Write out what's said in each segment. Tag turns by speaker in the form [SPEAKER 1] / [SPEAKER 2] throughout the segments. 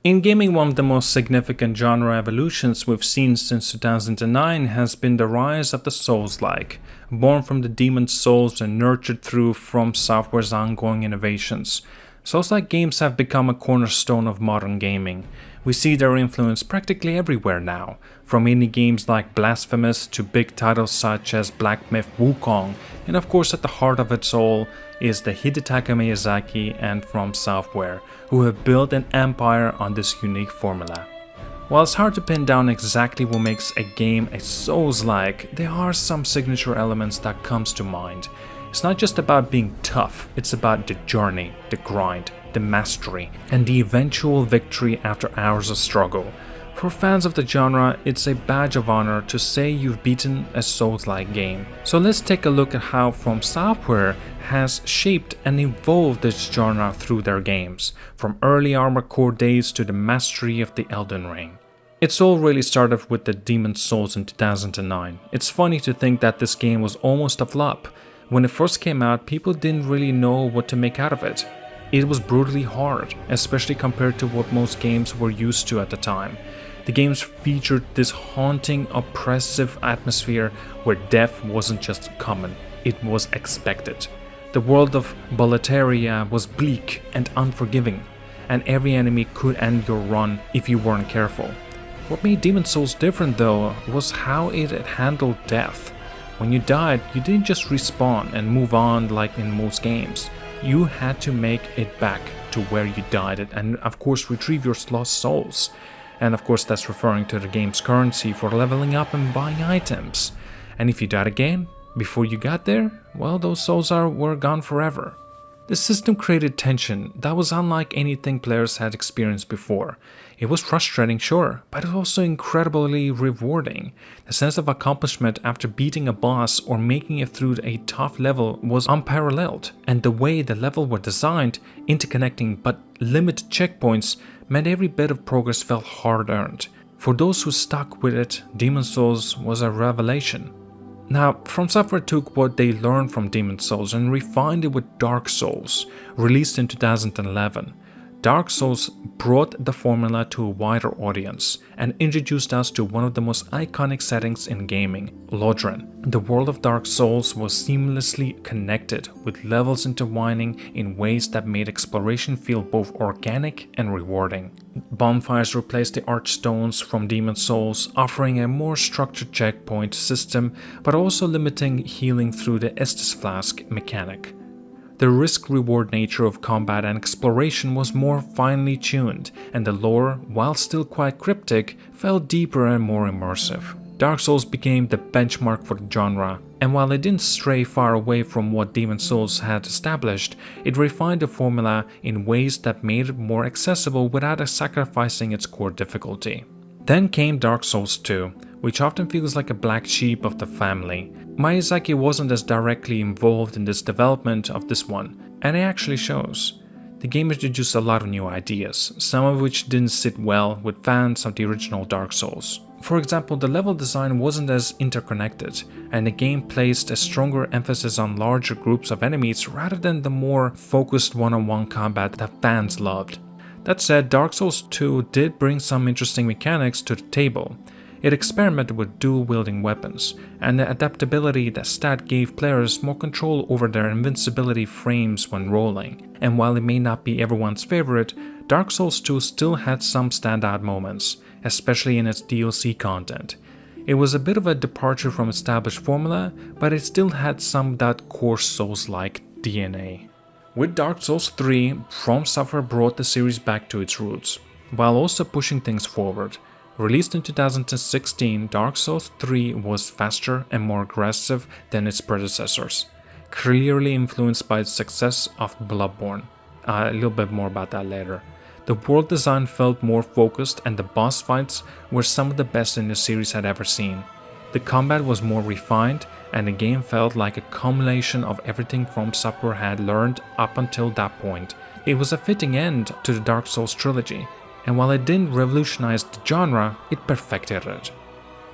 [SPEAKER 1] In gaming, one of the most significant genre evolutions we've seen since 2009 has been the rise of the Soulslike, born from the Demon's Souls and nurtured through FromSoftware's ongoing innovations. Soulslike games have become a cornerstone of modern gaming. We see their influence practically everywhere now, from indie games like Blasphemous to big titles such as Black Myth Wukong, and of course at the heart of it all is the Hidetaka Miyazaki and FromSoftware, who have built an empire on this unique formula. While it's hard to pin down exactly what makes a game a Souls-like, there are some signature elements that comes to mind. It's not just about being tough, it's about the journey, the grind, the mastery, and the eventual victory after hours of struggle. For fans of the genre, it's a badge of honor to say you've beaten a Souls-like game. So let's take a look at how FromSoftware has shaped and evolved this genre through their games, from early Armored Core days to the mastery of the Elden Ring. It's all really started with the Demon's Souls in 2009. It's funny to think that this game was almost a flop. When it first came out, people didn't really know what to make out of it. It was brutally hard, especially compared to what most games were used to at the time. The games featured this haunting, oppressive atmosphere where death wasn't just common, it was expected. The world of Boletaria was bleak and unforgiving, and every enemy could end your run if you weren't careful. What made Demon's Souls different though was how it handled death. When you died, you didn't just respawn and move on like in most games. You had to make it back to where you died and of course retrieve your lost souls. And of course that's referring to the game's currency for leveling up and buying items. And if you died again, before you got there, well, those souls were gone forever. The system created tension that was unlike anything players had experienced before. It was frustrating, sure, but it was also incredibly rewarding. The sense of accomplishment after beating a boss or making it through a tough level was unparalleled, and the way the levels were designed, interconnecting but limited checkpoints, meant every bit of progress felt hard-earned. For those who stuck with it, Demon's Souls was a revelation. Now, FromSoftware took what they learned from Demon's Souls and refined it with Dark Souls, released in 2011. Dark Souls brought the formula to a wider audience and introduced us to one of the most iconic settings in gaming, Lodren. The world of Dark Souls was seamlessly connected, with levels intertwining in ways that made exploration feel both organic and rewarding. Bonfires replaced the archstones from Demon's Souls, offering a more structured checkpoint system, but also limiting healing through the Estus Flask mechanic. The risk-reward nature of combat and exploration was more finely tuned, and the lore, while still quite cryptic, felt deeper and more immersive. Dark Souls became the benchmark for the genre, and while it didn't stray far away from what Demon's Souls had established, it refined the formula in ways that made it more accessible without sacrificing its core difficulty. Then came Dark Souls 2, which often feels like a black sheep of the family. Miyazaki wasn't as directly involved in this development of this one, and it actually shows. The game introduced a lot of new ideas, some of which didn't sit well with fans of the original Dark Souls. For example, the level design wasn't as interconnected, and the game placed a stronger emphasis on larger groups of enemies rather than the more focused one-on-one combat that fans loved. That said, Dark Souls 2 did bring some interesting mechanics to the table. It experimented with dual-wielding weapons, and the adaptability that stat gave players more control over their invincibility frames when rolling. And while it may not be everyone's favorite, Dark Souls 2 still had some standout moments, especially in its DLC content. It was a bit of a departure from established formula, but it still had some of that core Souls-like DNA. With Dark Souls 3, FromSoftware brought the series back to its roots, while also pushing things forward. Released in 2016, Dark Souls 3 was faster and more aggressive than its predecessors, clearly influenced by the success of Bloodborne. A little bit more about that later. The world design felt more focused and the boss fights were some of the best in the series had ever seen. The combat was more refined and the game felt like a culmination of everything FromSoftware had learned up until that point. It was a fitting end to the Dark Souls trilogy. And while it didn't revolutionize the genre, it perfected it.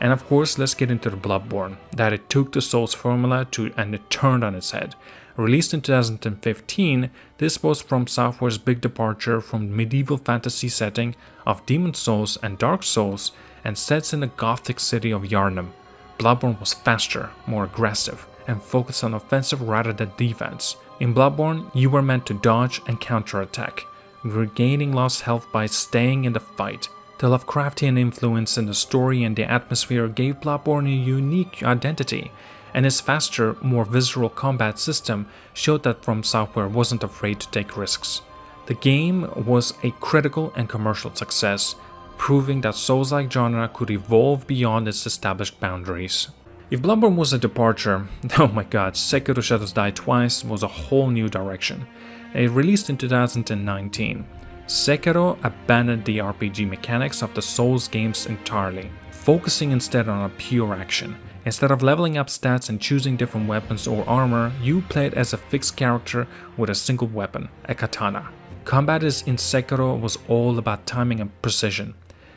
[SPEAKER 1] And of course, let's get into the Bloodborne, that it took the Souls formula and it turned on its head. Released in 2015, this was FromSoftware's big departure from the medieval fantasy setting of Demon Souls and Dark Souls and sets in the gothic city of Yharnam. Bloodborne was faster, more aggressive, and focused on offensive rather than defense. In Bloodborne, you were meant to dodge and counterattack, regaining lost health by staying in the fight. The Lovecraftian influence in the story and the atmosphere gave Bloodborne a unique identity, and its faster, more visceral combat system showed that FromSoftware wasn't afraid to take risks. The game was a critical and commercial success, proving that Souls-like genre could evolve beyond its established boundaries. If Bloodborne was a departure, oh my god, Sekiro Shadows Die Twice was a whole new direction. It released in 2019. Sekiro abandoned the RPG mechanics of the Souls games entirely, focusing instead on a pure action. Instead of leveling up stats and choosing different weapons or armor, you played as a fixed character with a single weapon, a katana. Combat in Sekiro was all about timing and precision.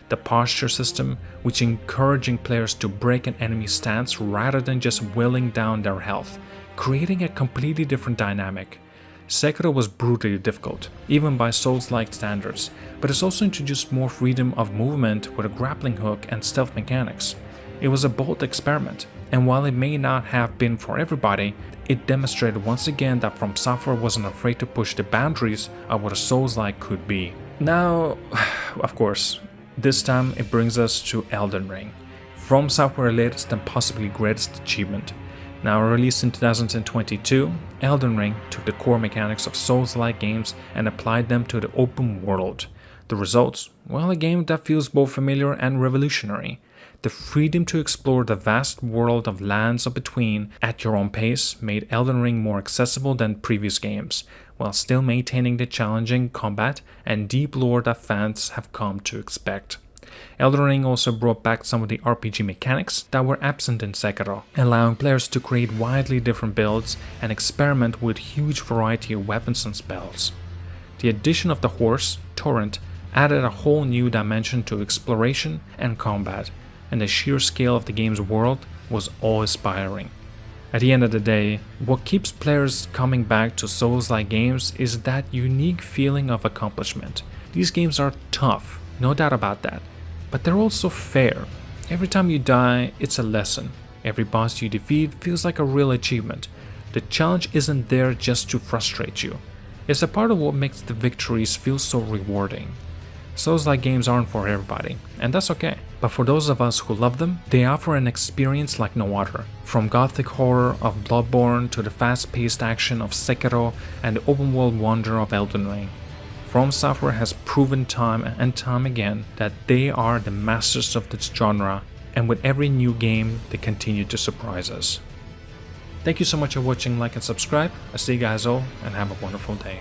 [SPEAKER 1] The posture system, which encouraging players to break an enemy's stance rather than just willing down their health, creating a completely different dynamic. Sekiro was brutally difficult, even by Souls-like standards, but it's also introduced more freedom of movement with a grappling hook and stealth mechanics. It was a bold experiment, and while it may not have been for everybody, it demonstrated once again that FromSoftware wasn't afraid to push the boundaries of what a Souls-like could be. Now, of course, this time it brings us to Elden Ring, FromSoftware's latest and possibly greatest achievement. Now released in 2022, Elden Ring took the core mechanics of Souls-like games and applied them to the open world. The results? Well, a game that feels both familiar and revolutionary. The freedom to explore the vast world of Lands of Between at your own pace made Elden Ring more accessible than previous games, while still maintaining the challenging combat and deep lore that fans have come to expect. Elden Ring also brought back some of the RPG mechanics that were absent in Sekiro, allowing players to create widely different builds and experiment with huge variety of weapons and spells. The addition of the horse, Torrent, added a whole new dimension to exploration and combat, and the sheer scale of the game's world was awe-inspiring. At the end of the day, what keeps players coming back to Souls-like games is that unique feeling of accomplishment. These games are tough, no doubt about that, but they're also fair. Every time you die, it's a lesson. Every boss you defeat feels like a real achievement. The challenge isn't there just to frustrate you. It's a part of what makes the victories feel so rewarding. Souls-like games aren't for everybody, and that's okay. But for those of us who love them, they offer an experience like no other. From gothic horror of Bloodborne to the fast-paced action of Sekiro and the open-world wonder of Elden Ring, FromSoftware has proven time and time again that they are the masters of this genre, and with every new game, they continue to surprise us. Thank you so much for watching, like and subscribe. I'll see you guys all, and have a wonderful day.